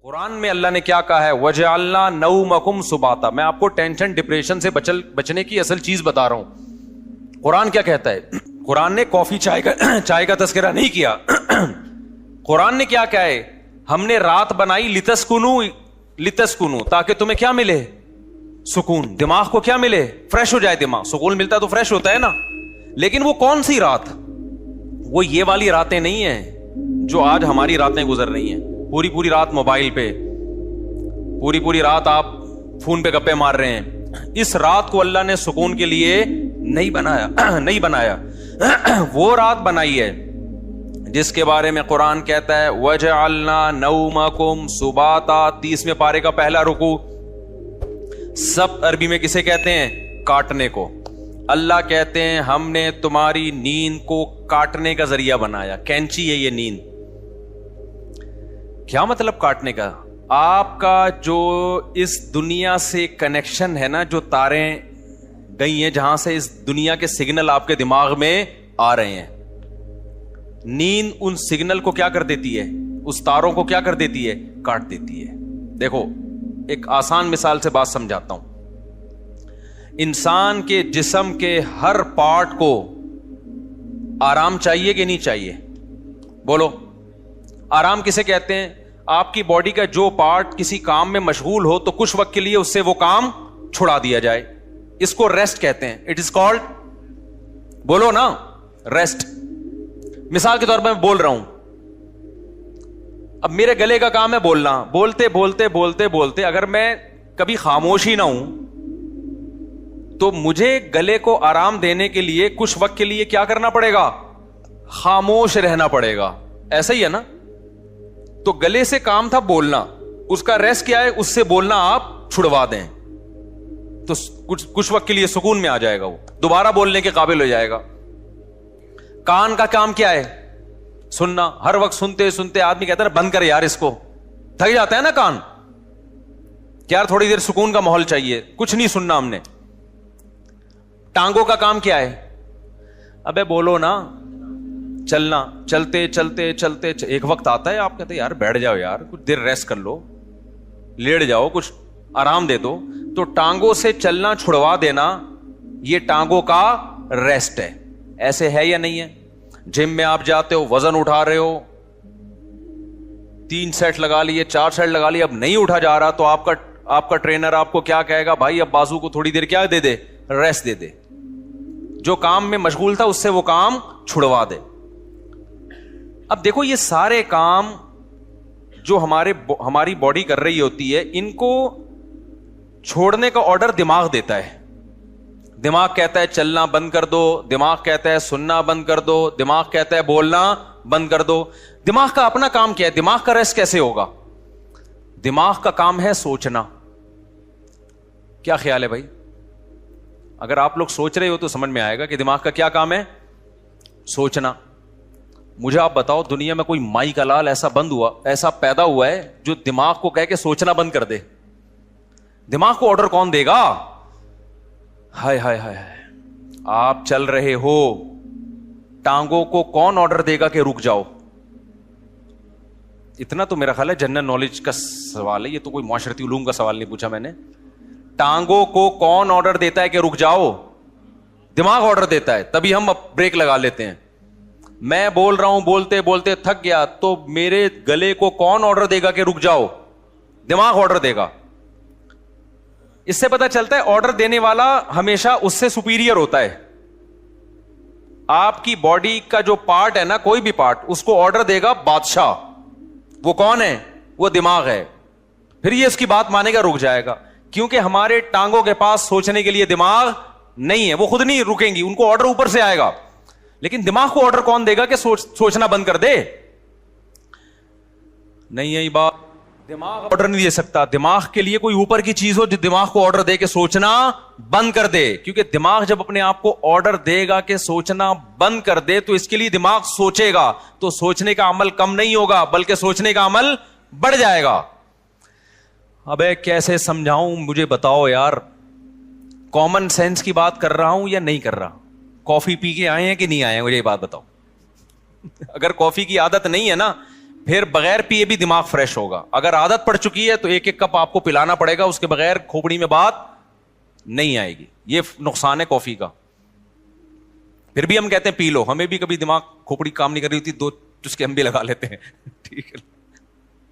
قرآن میں اللہ نے کیا کہا ہے؟ وَجَعَلْنَا نَوْمَكُمْ سُبَاتًا. میں آپ کو ٹینشن ڈپریشن سے بچنے کی اصل چیز بتا رہا ہوں. قرآن کیا کہتا ہے؟ قرآن نے کافی چائے کا تذکرہ نہیں کیا. قرآن نے کیا کہا ہے؟ ہم نے رات بنائی لتسکنو تاکہ تمہیں کیا ملے؟ سکون. دماغ کو کیا ملے؟ فریش ہو جائے دماغ. سکون ملتا تو فریش ہوتا ہے نا. لیکن وہ کون سی رات؟ وہ یہ والی راتیں نہیں ہیں جو آج ہماری راتیں گزر رہی ہیں. پوری رات موبائل پہ، پوری رات آپ فون پہ گپے مار رہے ہیں. اس رات کو اللہ نے سکون کے لیے نہیں بنایا. وہ رات بنائی ہے جس کے بارے میں قرآن کہتا ہے وَجَعَلْنَا نَوْمَكُمْ سُبَاتًا. 30ویں پارے کا پہلا رکوع. سب عربی میں کسے کہتے ہیں؟ کاٹنے کو. اللہ کہتے ہیں ہم نے تمہاری نیند کو کاٹنے کا ذریعہ بنایا. کینچی ہے یہ نیند. کیا مطلب کاٹنے کا؟ آپ کا جو اس دنیا سے کنیکشن ہے نا، جو تاریں گئی ہیں جہاں سے اس دنیا کے سگنل آپ کے دماغ میں آ رہے ہیں، نیند ان سگنل کو کیا کر دیتی ہے؟ اس تاروں کو کیا کر دیتی ہے؟ کاٹ دیتی ہے. دیکھو ایک آسان مثال سے بات سمجھاتا ہوں. انسان کے جسم کے ہر پارٹ کو آرام چاہیے کہ نہیں چاہیے؟ بولو. آرام کسے کہتے ہیں؟ آپ کی باڈی کا جو پارٹ کسی کام میں مشغول ہو تو کچھ وقت کے لیے اس سے وہ کام چھڑا دیا جائے، اس کو ریسٹ کہتے ہیں. اٹ از کالڈ، بولو نا، ریسٹ. مثال کے طور پر میں بول رہا ہوں، اب میرے گلے کا کام ہے بولنا. بولتے اگر میں کبھی خاموش ہی نہ ہوں تو مجھے گلے کو آرام دینے کے لیے کچھ وقت کے لیے کیا کرنا پڑے گا؟ خاموش رہنا پڑے گا. ایسا ہی ہے نا؟ تو گلے سے کام تھا بولنا، اس کا ریسٹ کیا ہے؟ اس سے بولنا آپ چھڑوا دیں تو کچھ وقت کے لیے سکون میں آ جائے گا، وہ دوبارہ بولنے کے قابل ہو جائے گا. کان کا کام کیا ہے؟ سننا. ہر وقت سنتے آدمی کہتا ہے بند کر یار اس کو، تھک جاتا ہے نا کان کہ یار تھوڑی دیر سکون کا ماحول چاہیے، کچھ نہیں سننا ہم نے. ٹانگوں کا کام کیا ہے؟ ابے بولو نا، چلنا. چلتے ایک وقت آتا ہے آپ کہتے ہیں یار بیٹھ جاؤ یار، کچھ دیر ریسٹ کر لو، لیٹ جاؤ، کچھ آرام دے دو. تو ٹانگوں سے چلنا چھڑوا دینا یہ ٹانگوں کا ریسٹ ہے. ایسے ہے یا نہیں ہے؟ جم میں آپ جاتے ہو، وزن اٹھا رہے ہو، 3 سیٹ لگا لیے، 4 سیٹ لگا لیے، اب نہیں اٹھا جا رہا تو آپ کا ٹرینر آپ کو کیا کہے گا؟ بھائی اب بازو کو تھوڑی دیر کیا دے دے؟ ریسٹ دے دے. جو کام میں مشغول تھا اس سے وہ کام چھڑوا دے. اب دیکھو یہ سارے کام جو ہماری باڈی کر رہی ہوتی ہے، ان کو چھوڑنے کا آرڈر دماغ دیتا ہے. دماغ کہتا ہے چلنا بند کر دو، دماغ کہتا ہے سننا بند کر دو، دماغ کہتا ہے بولنا بند کر دو. دماغ کا اپنا کام کیا ہے؟ دماغ کا ریسٹ کیسے ہوگا؟ دماغ کا کام ہے سوچنا. کیا خیال ہے بھائی؟ اگر آپ لوگ سوچ رہے ہو تو سمجھ میں آئے گا کہ دماغ کا کیا کام ہے؟ سوچنا. مجھے آپ بتاؤ دنیا میں کوئی مائی کا لال ایسا پیدا ہوا ہے جو دماغ کو کہہ کے سوچنا بند کر دے؟ دماغ کو آرڈر کون دے گا؟ ہائے ہائے ہائے، آپ چل رہے ہو، ٹانگوں کو کون آرڈر دے گا کہ رک جاؤ؟ اتنا تو میرا خیال ہے جنرل نالج کا سوال ہے، یہ تو کوئی معاشرتی علوم کا سوال نہیں پوچھا میں نے. ٹانگوں کو کون آرڈر دیتا ہے کہ رک جاؤ؟ دماغ آرڈر دیتا ہے، تبھی ہم بریک لگا لیتے ہیں. میں بول رہا ہوں، بولتے تھک گیا تو میرے گلے کو کون آرڈر دے گا کہ رک جاؤ؟ دماغ آرڈر دے گا. اس سے پتہ چلتا ہے آرڈر دینے والا ہمیشہ اس سے سپیریئر ہوتا ہے. آپ کی باڈی کا جو پارٹ ہے نا، کوئی بھی پارٹ، اس کو آرڈر دے گا بادشاہ. وہ کون ہے؟ وہ دماغ ہے. پھر یہ اس کی بات مانے گا، رک جائے گا. کیونکہ ہمارے ٹانگوں کے پاس سوچنے کے لیے دماغ نہیں ہے، وہ خود نہیں رکیں گی، ان کو آرڈر اوپر سے آئے گا. لیکن دماغ کو آرڈر کون دے گا کہ سوچنا بند کر دے؟ نہیں ہے بات. دماغ آرڈر نہیں دے سکتا. دماغ کے لیے کوئی اوپر کی چیز ہو جو دماغ کو آرڈر دے کہ سوچنا بند کر دے. کیونکہ دماغ جب اپنے آپ کو آرڈر دے گا کہ سوچنا بند کر دے تو اس کے لیے دماغ سوچے گا، تو سوچنے کا عمل کم نہیں ہوگا بلکہ سوچنے کا عمل بڑھ جائے گا. ابے کیسے سمجھاؤں؟ مجھے بتاؤ یار. کامن سینس کی بات کر رہا ہوں یا نہیں کر رہا؟ کافی پی کے آئے ہیں کہ نہیں آئے ہیں؟ مجھے یہ بات بتاؤ. اگر کافی کی عادت نہیں ہے نا، پھر بغیر پیے بھی دماغ فریش ہوگا. اگر عادت پڑ چکی ہے تو ایک ایک کپ آپ کو پلانا پڑے گا, اس کے بغیر کھوپڑی میں بات نہیں آئے گی. یہ نقصان ہے کافی کا. پھر بھی ہم کہتے ہیں پی لو, ہمیں بھی کبھی دماغ کھوپڑی کام نہیں کر رہی ہوتی, 2 چسکے ہم بھی لگا لیتے ہیں. ٹھیک ہے,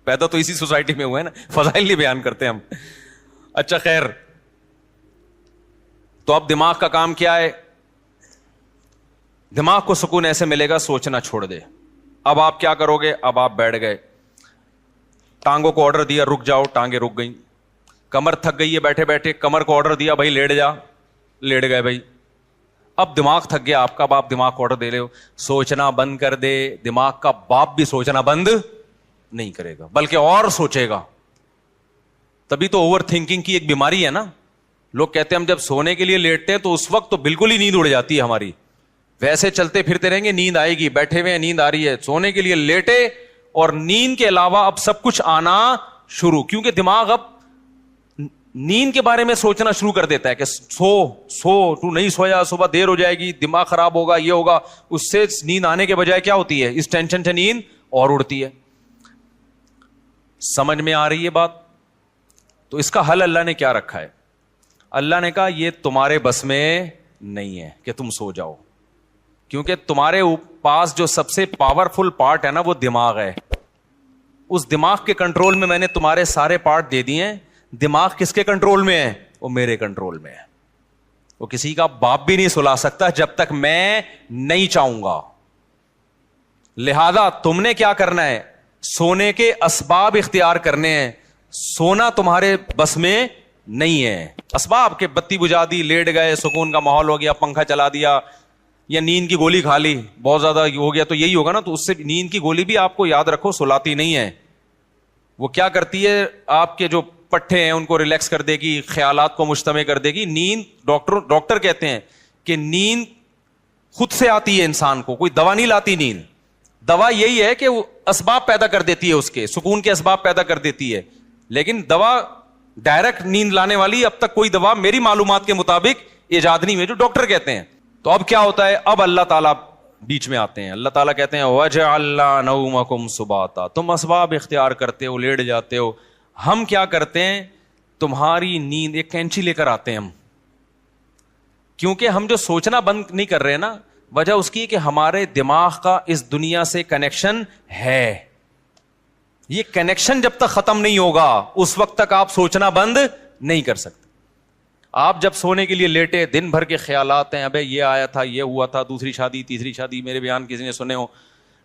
پیدا تو اسی سوسائٹی میں ہوئے نا, فضائل نہیں بیان کرتے ہم. اچھا خیر, تو اب دماغ کا کام کیا ہے؟ دماغ کو سکون ایسے ملے گا سوچنا چھوڑ دے. اب آپ کیا کرو گے؟ اب آپ بیٹھ گئے, ٹانگوں کو آرڈر دیا رک جاؤ, ٹانگیں رک گئیں. کمر تھک گئی ہے بیٹھے بیٹھے, کمر کو آرڈر دیا بھائی لیٹ جا, لیٹ گئے بھائی. اب دماغ تھک گیا آپ کا, اب آپ دماغ کو آرڈر دے رہے ہو سوچنا بند کر دے. دماغ کا باپ بھی سوچنا بند نہیں کرے گا بلکہ اور سوچے گا. تبھی تو اوور تھنکنگ کی ایک بیماری ہے نا. لوگ کہتے ہیں ہم جب سونے کے لیے لیٹتے ہیں تو اس وقت تو بالکل ہی نیند اڑ جاتی ہے ہماری. ویسے چلتے پھرتے رہیں گے نیند آئے گی, بیٹھے ہوئے نیند آ رہی ہے, سونے کے لیے لیٹے اور نیند کے علاوہ اب سب کچھ آنا شروع, کیونکہ دماغ اب نیند کے بارے میں سوچنا شروع کر دیتا ہے کہ سو تو نہیں سویا, صبح دیر ہو جائے گی, دماغ خراب ہوگا, یہ ہوگا. اس سے نیند آنے کے بجائے کیا ہوتی ہے, اس ٹینشن سے نیند اور اڑتی ہے. سمجھ میں آ رہی ہے بات؟ تو اس کا حل اللہ نے کیا رکھا ہے؟ اللہ نے کہا یہ تمہارے بس میں نہیں ہے کہ تم سو جاؤ, کیونکہ تمہارے پاس جو سب سے پاورفل پارٹ ہے نا وہ دماغ ہے. اس دماغ کے کنٹرول میں میں نے تمہارے سارے پارٹ دے دیے ہیں. دماغ کس کے کنٹرول میں ہے؟ وہ میرے کنٹرول میں ہے. وہ کسی کا باپ بھی نہیں سلا سکتا جب تک میں نہیں چاہوں گا. لہذا تم نے کیا کرنا ہے؟ سونے کے اسباب اختیار کرنے ہیں. سونا تمہارے بس میں نہیں ہے. اسباب کے بتی بجھا دی, لیٹ گئے, سکون کا ماحول ہو گیا, پنکھا چلا دیا, یا نیند کی گولی کھا لی, بہت زیادہ ہو گیا تو یہی ہوگا نا. تو اس سے نیند کی گولی بھی آپ کو یاد رکھو سلاتی نہیں ہے. وہ کیا کرتی ہے, آپ کے جو پٹھے ہیں ان کو ریلیکس کر دے گی, خیالات کو مجتمع کر دے گی. نیند ڈاکٹر کہتے ہیں کہ نیند خود سے آتی ہے انسان کو, کوئی دوا نہیں لاتی نیند. دوا یہی ہے کہ وہ اسباب پیدا کر دیتی ہے, اس کے سکون کے اسباب پیدا کر دیتی ہے. لیکن دوا ڈائریکٹ نیند لانے والی اب تک کوئی دوا میری معلومات کے مطابق ایجاد نہیں ہوئی, جو ڈاکٹر کہتے ہیں. تو اب کیا ہوتا ہے؟ اب اللہ تعالیٰ بیچ میں آتے ہیں. اللہ تعالیٰ کہتے ہیں وَجَعَلْنَا نَوْمَكُمْ سُبَاتًا, تم اسباب اختیار کرتے ہو, لیٹ جاتے ہو. ہم کیا کرتے ہیں؟ تمہاری نیند, ایک کینچی لے کر آتے ہیں ہم, کیونکہ ہم جو سوچنا بند نہیں کر رہے نا, وجہ اس کی کہ ہمارے دماغ کا اس دنیا سے کنیکشن ہے. یہ کنیکشن جب تک ختم نہیں ہوگا اس وقت تک آپ سوچنا بند نہیں کر سکتے. آپ جب سونے کے لیے لیٹے, دن بھر کے خیالات ہیں, ابے یہ آیا تھا, یہ ہوا تھا, دوسری شادی, تیسری شادی, میرے بیان کسی نے سنے ہو,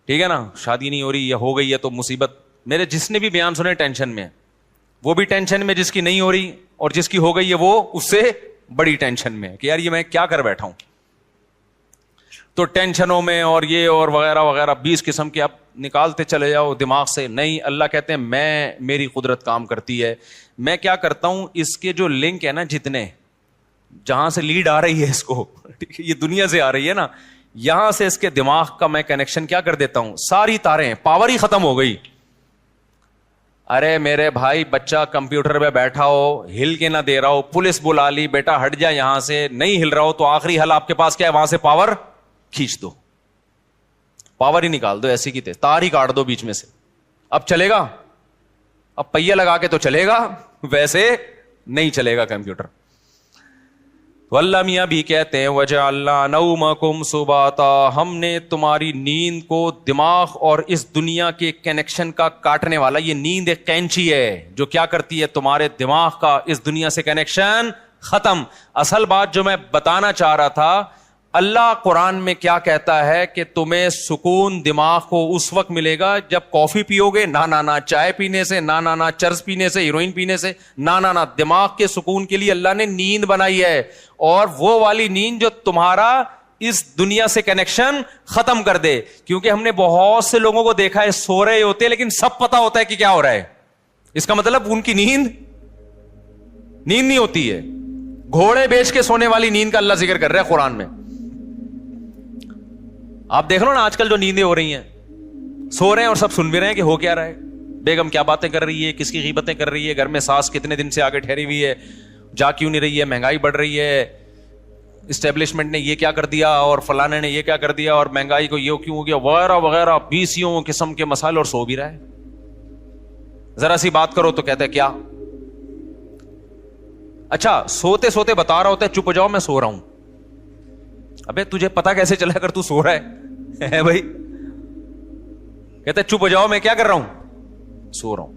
ٹھیک ہے نا, شادی نہیں ہو رہی یا ہو گئی ہے تو مصیبت. میرے جس نے بھی بیان سنے ٹینشن میں, وہ بھی ٹینشن میں جس کی نہیں ہو رہی, اور جس کی ہو گئی ہے وہ اس سے بڑی ٹینشن میں کہ یار یہ میں کیا کر بیٹھا ہوں. تو ٹینشنوں میں اور یہ اور وغیرہ وغیرہ 20 قسم کے آپ نکالتے چلے جاؤ دماغ سے. نہیں, اللہ کہتے ہیں میری قدرت کام کرتی ہے. میں کیا کرتا ہوں, اس کے جو لنک ہے نا, جتنے جہاں سے لیڈ آ رہی ہے اس کو, یہ دنیا سے آ رہی ہے نا, یہاں سے اس کے دماغ کا میں کنیکشن کیا کر دیتا ہوں, ساری تاریں, پاور ہی ختم ہو گئی. ارے میرے بھائی, بچہ کمپیوٹر پہ بیٹھا ہو, ہل کے نہ دے رہا ہو, پولیس بلا لی, بیٹا ہٹ جا یہاں سے, نہیں ہل رہا ہو, تو آخری حل آپ کے پاس کیا ہے, وہاں سے پاور کھینچ دو, پاور ہی نکال دو, ایسی کی تھے تار ہی کاٹ دو بیچ میں سے. اب چلے گا؟ اب پہیہ لگا کے تو چلے گا, ویسے نہیں چلے گا کمپیوٹر. واللہ میاں بھی کہتے ہیں وَجَعَلْنَا نَوْمَكُمْ سُبَاتًا, ہم نے تمہاری نیند کو دماغ اور اس دنیا کے کنیکشن کا کاٹنے والا, یہ نیند ایک کینچی ہے جو کیا کرتی ہے, تمہارے دماغ کا اس دنیا سے کنیکشن ختم. اصل بات جو میں بتانا چاہ رہا تھا, اللہ قرآن میں کیا کہتا ہے کہ تمہیں سکون دماغ کو اس وقت ملے گا جب کافی پیو گے, نہ چائے پینے سے, نہ چرس پینے سے, ہیروئن پینے سے, نہ دماغ کے سکون کے لیے اللہ نے نیند بنائی ہے. اور وہ والی نیند جو تمہارا اس دنیا سے کنیکشن ختم کر دے. کیونکہ ہم نے بہت سے لوگوں کو دیکھا ہے سو رہے ہوتے لیکن سب پتا ہوتا ہے کہ کیا ہو رہا ہے. اس کا مطلب ان کی نیند نہیں ہوتی ہے. گھوڑے بیچ کے سونے والی نیند کا اللہ ذکر کر رہا ہے قرآن میں. آپ دیکھ لو نا آج کل جو نیندیں ہو رہی ہیں, سو رہے ہیں اور سب سن بھی رہے ہیں کہ ہو کیا رہا ہے, بیگم کیا باتیں کر رہی ہے, کس کی غیبتیں کر رہی ہے, گھر میں ساس کتنے دن سے آگے ٹھہری ہوئی ہے, جا کیوں نہیں رہی ہے, مہنگائی بڑھ رہی ہے, اسٹیبلشمنٹ نے یہ کیا کر دیا اور فلانے نے یہ کیا کر دیا اور مہنگائی کو یہ کیوں ہو گیا وغیرہ وغیرہ 20 قسم کے مسائل، اور سو بھی رہا ہے. ذرا سی بات کرو تو کہتا ہے کیا. اچھا سوتے سوتے بتا رہا ہوتا ہے چپ ہو جاؤ میں سو رہا ہوں. ابے تجھے پتا کیسے چلا اگر تو سو رہا ہے بھائی. کہتا ہے چپ ہو جاؤ میں کیا کر رہا ہوں، سو رہا ہوں.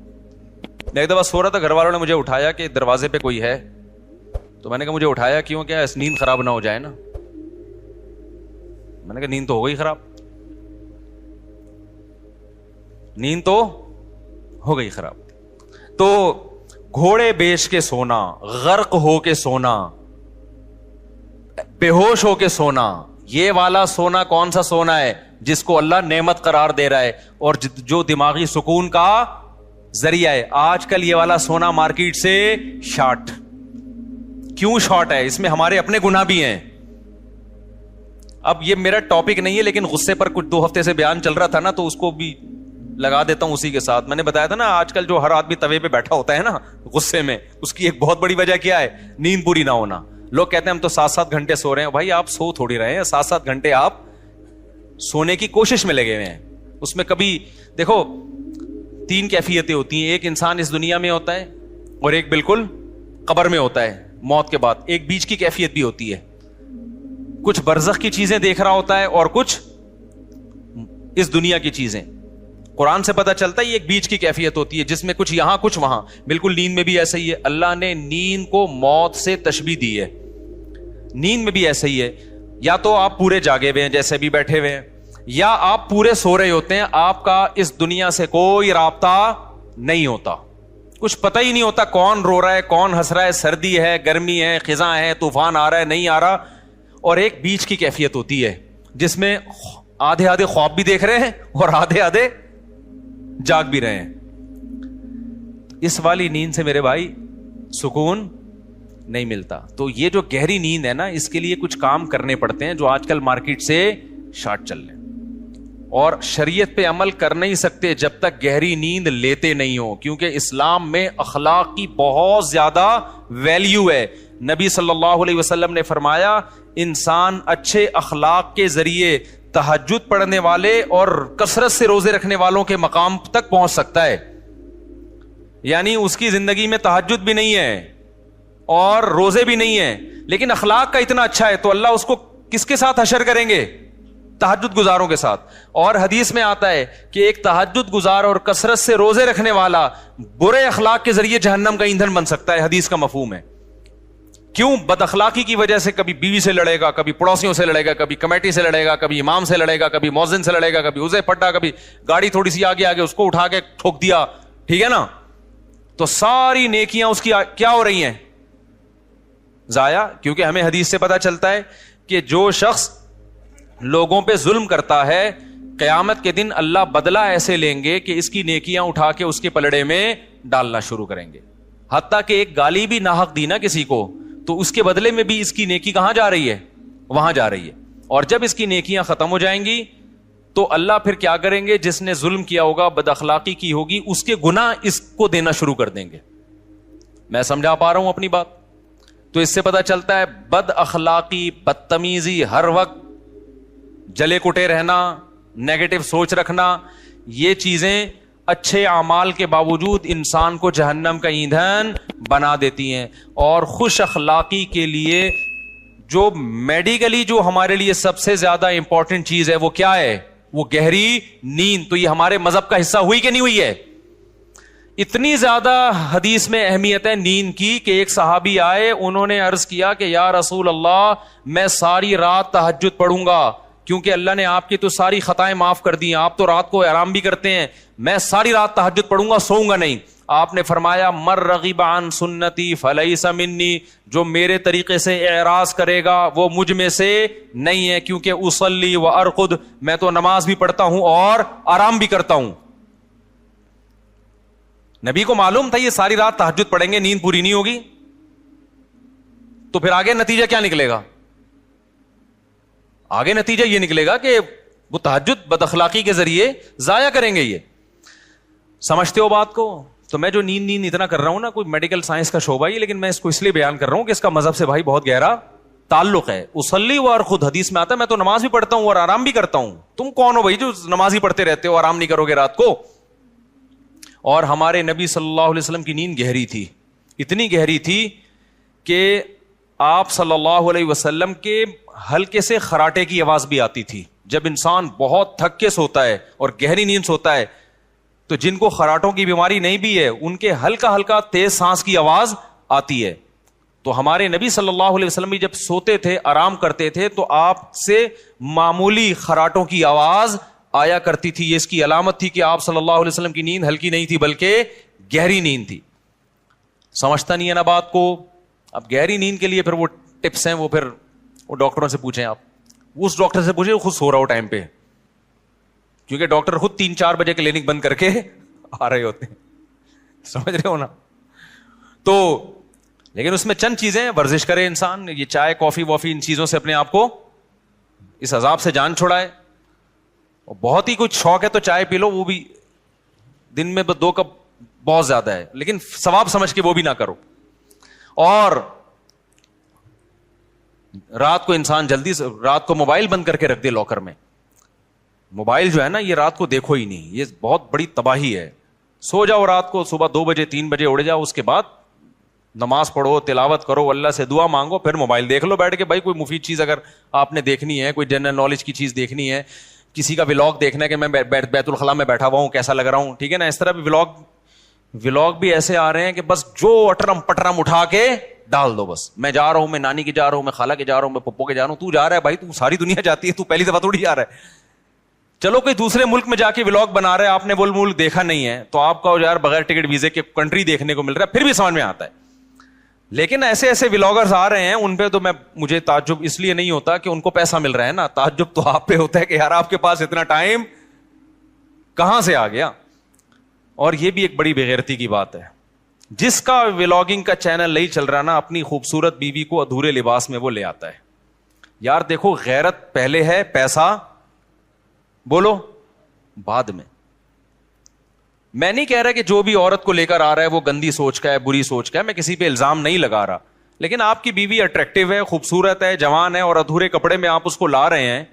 میں ایک دفعہ سو رہا تھا، گھر والوں نے مجھے اٹھایا کہ دروازے پہ کوئی ہے، تو میں نے کہا مجھے اٹھایا کیوں، کیا نیند خراب نہ ہو جائے نا. میں نے کہا نیند تو ہو گئی خراب، نیند تو ہو گئی خراب. تو گھوڑے بیچ کے سونا، غرق ہو کے سونا، بے ہوش ہو کے سونا، یہ والا سونا کون سا سونا ہے جس کو اللہ نعمت قرار دے رہا ہے اور جو دماغی سکون کا ذریعہ ہے. آج کل یہ والا سونا مارکیٹ سے شارٹ. کیوں شارٹ ہے؟ اس میں ہمارے اپنے گناہ بھی ہیں. اب یہ میرا ٹاپک نہیں ہے لیکن غصے پر کچھ 2 ہفتے سے بیان چل رہا تھا نا، تو اس کو بھی لگا دیتا ہوں اسی کے ساتھ. میں نے بتایا تھا نا آج کل جو ہر آدمی توے پہ بیٹھا ہوتا ہے نا غصے میں، اس کی ایک بہت بڑی وجہ کیا ہے؟ نیند پوری نہ ہونا. لوگ کہتے ہیں ہم تو 7-7 گھنٹے سو رہے ہیں. بھائی آپ سو تھوڑی رہے ہیں، 7-7 گھنٹے آپ سونے کی کوشش میں لگے ہوئے ہیں. اس میں کبھی دیکھو 3 کیفیتیں ہوتی ہیں. ایک انسان اس دنیا میں ہوتا ہے اور ایک بالکل قبر میں ہوتا ہے موت کے بعد. ایک بیچ کی کیفیت بھی ہوتی ہے، کچھ برزخ کی چیزیں دیکھ رہا ہوتا ہے اور کچھ اس دنیا کی چیزیں. قرآن سے پتہ چلتا ہے یہ ایک بیچ کی کیفیت ہوتی ہے جس میں کچھ یہاں کچھ وہاں. بالکل نیند میں بھی ایسا ہی ہے. اللہ نے نیند کو موت سے تشبیہ دی ہے. نیند میں بھی ایسا ہی ہے، یا تو آپ پورے جاگے ہوئے ہیں جیسے بھی بیٹھے ہوئے ہیں، یا آپ پورے سو رہے ہوتے ہیں. آپ کا اس دنیا سے کوئی رابطہ نہیں ہوتا، کچھ پتہ ہی نہیں ہوتا کون رو رہا ہے کون ہنس رہا ہے، سردی ہے گرمی ہے خزاں ہے طوفان آ رہا ہے نہیں آ رہا. اور ایک بیچ کی کیفیت ہوتی ہے جس میں آدھے آدھے خواب بھی دیکھ رہے ہیں اور آدھے آدھے جاگ بھی رہے ہیں. اس والی نیند سے میرے بھائی سکون نہیں ملتا. تو یہ جو گہری نیند ہے نا، اس کے لیے کچھ کام کرنے پڑتے ہیں جو آج کل مارکیٹ سے شارٹ چل رہے ہیں. اور شریعت پہ عمل کر نہیں سکتے جب تک گہری نیند لیتے نہیں ہو، کیونکہ اسلام میں اخلاق کی بہت زیادہ ویلیو ہے. نبی صلی اللہ علیہ وسلم نے فرمایا انسان اچھے اخلاق کے ذریعے تہجد پڑھنے والے اور کثرت سے روزے رکھنے والوں کے مقام تک پہنچ سکتا ہے. یعنی اس کی زندگی میں تہجد بھی نہیں ہے اور روزے بھی نہیں ہیں، لیکن اخلاق کا اتنا اچھا ہے تو اللہ اس کو کس کے ساتھ حشر کریں گے؟ تہجد گزاروں کے ساتھ. اور حدیث میں آتا ہے کہ ایک تہجد گزار اور کثرت سے روزے رکھنے والا برے اخلاق کے ذریعے جہنم کا ایندھن بن سکتا ہے. حدیث کا مفہوم ہے. کیوں؟ بد اخلاقی کی وجہ سے کبھی بیوی سے لڑے گا، کبھی پڑوسیوں سے لڑے گا، کبھی کمیٹی سے لڑے گا، کبھی امام سے لڑے گا، کبھی مؤذن سے لڑے گا، کبھی اسے پٹا، کبھی گاڑی تھوڑی سی آگے آگے اس کو اٹھا کے ٹھوک دیا. ٹھیک ہے نا؟ تو ساری نیکیاں اس کی کیا ہو رہی ہیں؟ ضائع. کیونکہ ہمیں حدیث سے پتا چلتا ہے کہ جو شخص لوگوں پہ ظلم کرتا ہے قیامت کے دن اللہ بدلہ ایسے لیں گے کہ اس کی نیکیاں اٹھا کے اس کے پلڑے میں ڈالنا شروع کریں گے. حتیٰ کہ ایک گالی بھی ناحق دی نا کسی کو تو اس کے بدلے میں بھی اس کی نیکی کہاں جا رہی ہے؟ وہاں جا رہی ہے. اور جب اس کی نیکیاں ختم ہو جائیں گی تو اللہ پھر کیا کریں گے؟ جس نے ظلم کیا ہوگا بد اخلاقی کی ہوگی اس کے گناہ اس کو دینا شروع کر دیں گے. میں سمجھا پا رہا ہوں اپنی بات؟ تو اس سے پتا چلتا ہے بد اخلاقی، بدتمیزی، ہر وقت جلے کٹے رہنا، نیگیٹو سوچ رکھنا، یہ چیزیں اچھے اعمال کے باوجود انسان کو جہنم کا ایندھن بنا دیتی ہیں. اور خوش اخلاقی کے لیے جو میڈیکلی جو ہمارے لیے سب سے زیادہ امپورٹنٹ چیز ہے وہ کیا ہے؟ وہ گہری نیند. تو یہ ہمارے مذہب کا حصہ ہوئی کہ نہیں ہوئی ہے؟ اتنی زیادہ حدیث میں اہمیت ہے نیند کی کہ ایک صحابی آئے، انہوں نے عرض کیا کہ یا رسول اللہ میں ساری رات تہجد پڑھوں گا کیونکہ اللہ نے آپ کی تو ساری خطائیں معاف کر دی ہیں، آپ تو رات کو آرام بھی کرتے ہیں، میں ساری رات تہجد پڑھوں گا، سوؤں گا نہیں. آپ نے فرمایا مر رغب عن سنتی فلیس منی، جو میرے طریقے سے اعراض کرے گا وہ مجھ میں سے نہیں ہے، کیونکہ اصلی و ارقد، میں تو نماز بھی پڑھتا ہوں اور آرام بھی کرتا ہوں. نبی کو معلوم تھا یہ ساری رات تہجد پڑھیں گے نیند پوری نہیں ہوگی، تو پھر آگے نتیجہ کیا نکلے گا؟ آگے نتیجہ یہ نکلے گا کہ وہ تہجد بد اخلاقی کے ذریعے ضائع کریں گے. یہ سمجھتے ہو بات کو؟ تو میں جو نیند اتنا کر رہا ہوں نا، کوئی میڈیکل سائنس کا شعبہ ہی، لیکن میں اس کو اس لیے بیان کر رہا ہوں کہ اس کا مذہب سے بھائی بہت گہرا تعلق ہے. اصلی و ارقد حدیث میں آتا ہے میں تو نماز بھی پڑھتا ہوں اور آرام بھی کرتا ہوں. تم کون ہو بھائی جو نماز ہی پڑھتے رہتے ہو, آرام نہیں کرو گے رات کو؟ اور ہمارے نبی صلی اللہ علیہ وسلم کی نیند گہری تھی, اتنی گہری تھی کہ آپ صلی اللہ علیہ وسلم کے ہلکے سے خراٹے کی آواز بھی آتی تھی. جب انسان بہت تھک کے سوتا ہے اور گہری نیند سوتا ہے تو جن کو خراٹوں کی بیماری نہیں بھی ہے ان کے ہلکا ہلکا تیز سانس کی آواز آتی ہے. تو ہمارے نبی صلی اللہ علیہ وسلم بھی جب سوتے تھے, آرام کرتے تھے, تو آپ سے معمولی خراٹوں کی آواز آیا کرتی تھی. یہ اس کی علامت تھی کہ آپ صلی اللہ علیہ وسلم کی نیند ہلکی نہیں تھی بلکہ گہری نیند تھی. سمجھتا نہیں ہے نا بات کو. اب گہری نیند کے لیے پھر وہ ٹپس ہیں, وہ پھر وہ ڈاکٹروں سے پوچھیں, آپ اس ڈاکٹر سے پوچھیں خود سو رہا ہو ٹائم پہ, کیونکہ ڈاکٹر خود 3-4 بجے کلینک بند کر کے آ رہے ہوتے ہیں, سمجھ رہے ہو نا. تو لیکن اس میں چند چیزیں, ورزش کرے انسان, یہ چائے کافی وافی ان چیزوں سے اپنے آپ کو اس عذاب سے جان چھڑائے. بہت ہی کچھ شوق ہے تو چائے پی لو, وہ بھی دن میں 2 کپ بہت زیادہ ہے, لیکن ثواب سمجھ کے وہ بھی نہ کرو. اور رات کو انسان جلدی سے رات کو موبائل بند کر کے رکھ دے لاکر میں. موبائل جو ہے نا یہ رات کو دیکھو ہی نہیں, یہ بہت بڑی تباہی ہے. سو جاؤ رات کو, صبح 2 بجے 3 بجے اڑ جاؤ, اس کے بعد نماز پڑھو, تلاوت کرو, اللہ سے دعا مانگو, پھر موبائل دیکھ لو بیٹھ کے. بھائی کوئی مفید چیز اگر آپ نے دیکھنی ہے, کوئی جنرل نالج کی چیز دیکھنی ہے, کسی کا ولاگ دیکھنا ہے کہ میں بیت الخلاء میں بیٹھا ہوا ہوں کیسا لگ رہا ہوں, ٹھیک ہے نا, اس طرح بھی ولاگ بھی ایسے آ رہے ہیں کہ بس جو اٹرم پٹرم اٹھا کے ڈال دو. بس میں جا رہا ہوں, میں نانی کے جا رہا ہوں, میں خالہ کے جا رہا ہوں, میں پپو کے جا رہا ہوں. تو جا رہا ہے بھائی, تو ساری دنیا جاتی ہے, تو پہلی دفعہ تھوڑی جا رہا ہے. چلو کوئی دوسرے ملک میں جا کے ولاگ بنا رہا ہے, آپ نے وہ ملک دیکھا نہیں ہے, تو آپ کا یار بغیر ٹکٹ ویزے کے کنٹری دیکھنے کو مل رہا ہے, پھر بھی سمجھ میں آتا ہے. لیکن ایسے ایسے ولاگرز آ رہے ہیں, ان پہ تو مجھے تعجب اس لیے نہیں ہوتا کہ ان کو پیسہ مل رہا ہے نا, تعجب تو آپ پہ ہوتا ہے کہ یار آپ کے پاس اتنا ٹائم کہاں سے آ گیا. اور یہ بھی ایک بڑی بےغیرتی کی بات ہے, جس کا ولاگنگ کا چینل نہیں چل رہا نا, اپنی خوبصورت بیوی کو ادھورے لباس میں وہ لے آتا ہے. یار دیکھو, غیرت پہلے ہے, پیسہ بولو بعد میں. میں نہیں کہہ رہا کہ جو بھی عورت کو لے کر آ رہا ہے وہ گندی سوچ کا ہے, بری سوچ کا ہے, میں کسی پہ الزام نہیں لگا رہا. لیکن آپ کی بیوی اٹریکٹیو ہے, خوبصورت ہے, جوان ہے, اور ادھورے کپڑے میں آپ اس کو لا رہے ہیں,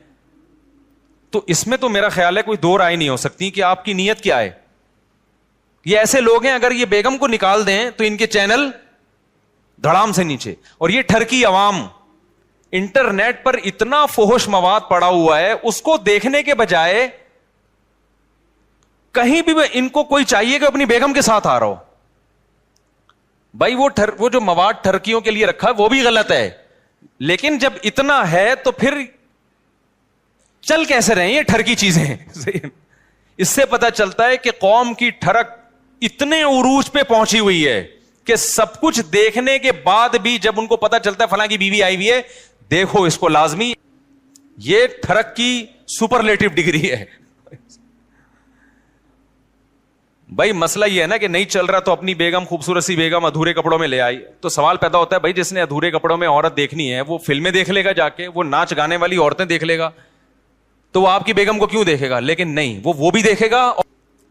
تو اس میں تو میرا خیال ہے کوئی دو رائے نہیں ہو سکتی کہ آپ کی نیت کیا ہے. یہ ایسے لوگ ہیں, اگر یہ بیگم کو نکال دیں تو ان کے چینل دھڑام سے نیچے. اور یہ ٹھرکی عوام, انٹرنیٹ پر اتنا فحش مواد پڑا ہوا ہے, اس کو دیکھنے کے بجائے کہیں بھی ان کو کوئی چاہیے کہ اپنی بیگم کے ساتھ آ رہا ہو. بھائی وہ جو مواد ٹھرکیوں کے لیے رکھا ہے وہ بھی غلط ہے, لیکن جب اتنا ہے تو پھر چل کیسے رہے ہیں یہ ٹھرکی چیزیں. اس سے پتا چلتا ہے کہ قوم کی ٹھرک اتنے عروج پہ پہنچی ہوئی ہے کہ سب کچھ دیکھنے کے بعد بھی جب ان کو پتا چلتا ہے فلاں کی بیوی آئی ہوئی ہے, دیکھو اس کو لازمی, یہ ٹھرک کی سپرلیٹو ڈگری ہے. بھائی مسئلہ یہ ہے نا کہ نہیں چل رہا تو اپنی بیگم, خوبصورت سی بیگم ادھورے کپڑوں میں لے آئی, تو سوال پیدا ہوتا ہے بھائی جس نے ادھورے کپڑوں میں عورت دیکھنی ہے وہ فلمیں دیکھ لے گا جا کے, وہ ناچ گانے والی عورتیں دیکھ لے گا, تو وہ آپ کی بیگم کو کیوں دیکھے گا؟ لیکن نہیں, وہ بھی دیکھے گا.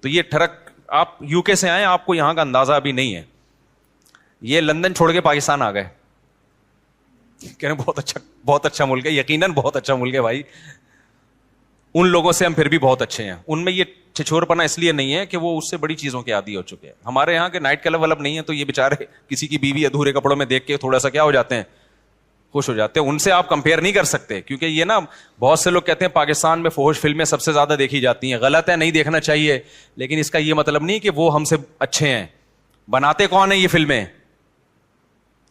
تو یہ ٹھرک, آپ یو کے سے آئے, آپ کو یہاں کا اندازہ ابھی نہیں ہے. یہ لندن چھوڑ کے پاکستان آ گئے, کہہ رہے بہت اچھا ملک ہے, یقیناً بہت اچھا ملک ہے بھائی. ان لوگوں سے ہم پھر بھی بہت اچھے ہیں. ان میں یہ چھچور پنا اس لیے نہیں ہے کہ وہ اس سے بڑی چیزوں کے عادی ہو چکے ہیں. ہمارے یہاں کے نائٹ کلب ولب نہیں ہے, تو یہ بےچارے کسی کی بیوی ادھورے کپڑوں میں دیکھ کے تھوڑا سا کیا ہو جاتے ہیں, خوش ہو جاتے ہیں. ان سے آپ کمپیئر نہیں کر سکتے, کیونکہ یہ نا بہت سے لوگ کہتے ہیں پاکستان میں فحش فلمیں سب سے زیادہ دیکھی جاتی ہیں. غلط ہے, نہیں دیکھنا چاہیے, لیکن اس کا یہ مطلب نہیں کہ وہ ہم سے اچھے ہیں. بناتے کون ہیں یہ فلمیں؟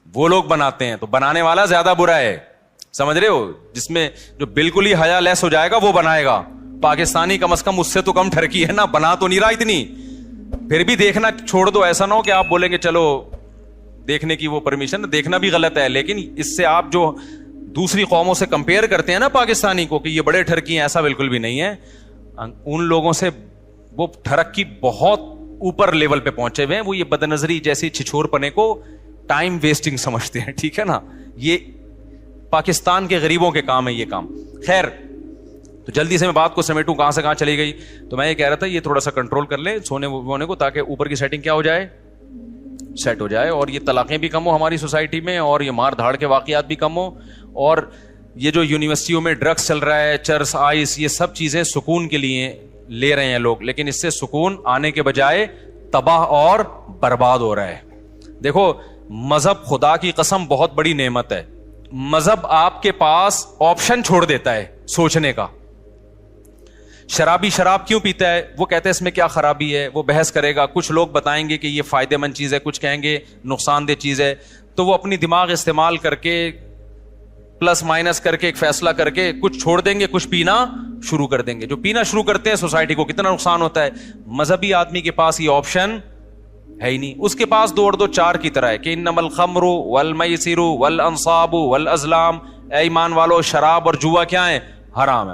وہ لوگ بناتے ہیں, تو بنانے والا زیادہ برا ہے, سمجھ رہے ہو؟ جس میں جو بالکل ہی حیا لیس ہو جائے گا وہ بنائے گا. پاکستانی کم از کم اس سے تو کم ٹھرکی ہے نا, بنا تو نہیں رہا اتنی, پھر بھی دیکھنا چھوڑ دو. ایسا نہ ہو کہ آپ بولیں گے چلو دیکھنے کی وہ پرمیشن, دیکھنا بھی غلط ہے, لیکن اس سے آپ جو دوسری قوموں سے کمپیئر کرتے ہیں نا پاکستانی کو کہ یہ بڑے ٹھرکی ہیں, ایسا بالکل بھی نہیں ہے. ان لوگوں سے وہ ٹھرک کی بہت اوپر لیول پہ پہنچے ہوئے ہیں. وہ یہ بدنظری جیسی چھچور پنے کو ٹائم ویسٹنگ سمجھتے ہیں, ٹھیک ہے نا. یہ پاکستان کے غریبوں کے کام ہے یہ کام. خیر, تو جلدی سے میں بات کو سمیٹوں, کہاں سے کہاں چلی گئی. تو میں یہ کہہ رہا تھا یہ تھوڑا سا کنٹرول کر لیں سونے وونے کو, تاکہ اوپر کی سیٹنگ کیا ہو جائے, سیٹ ہو جائے, اور یہ طلاقیں بھی کم ہو ہماری سوسائٹی میں, اور یہ مار دھاڑ کے واقعات بھی کم ہو, اور یہ جو یونیورسٹیوں میں ڈرگس چل رہا ہے, چرس, آئس, یہ سب چیزیں سکون کے لیے لے رہے ہیں لوگ, لیکن اس سے سکون آنے کے بجائے تباہ اور برباد ہو رہا ہے. دیکھو مذہب خدا کی قسم بہت بڑی نعمت ہے. مذہب آپ کے پاس آپشن چھوڑ دیتا ہے سوچنے کا. شرابی شراب کیوں پیتا ہے, وہ کہتے ہیں اس میں کیا خرابی ہے, وہ بحث کرے گا. کچھ لوگ بتائیں گے کہ یہ فائدہ مند چیز ہے, کچھ کہیں گے نقصان دہ چیز ہے. تو وہ اپنی دماغ استعمال کر کے پلس مائنس کر کے ایک فیصلہ کر کے کچھ چھوڑ دیں گے, کچھ پینا شروع کر دیں گے. جو پینا شروع کرتے ہیں سوسائٹی کو کتنا نقصان ہوتا ہے. مذہبی آدمی کے پاس یہ آپشن ہے ہی نہیں. اس کے پاس 2 اور 2 4 کی طرح ہے کہ انما الخمر والمیسر والانصاب والازلام, اے ایمان والو شراب اور جوا کیا ہے, حرام ہے.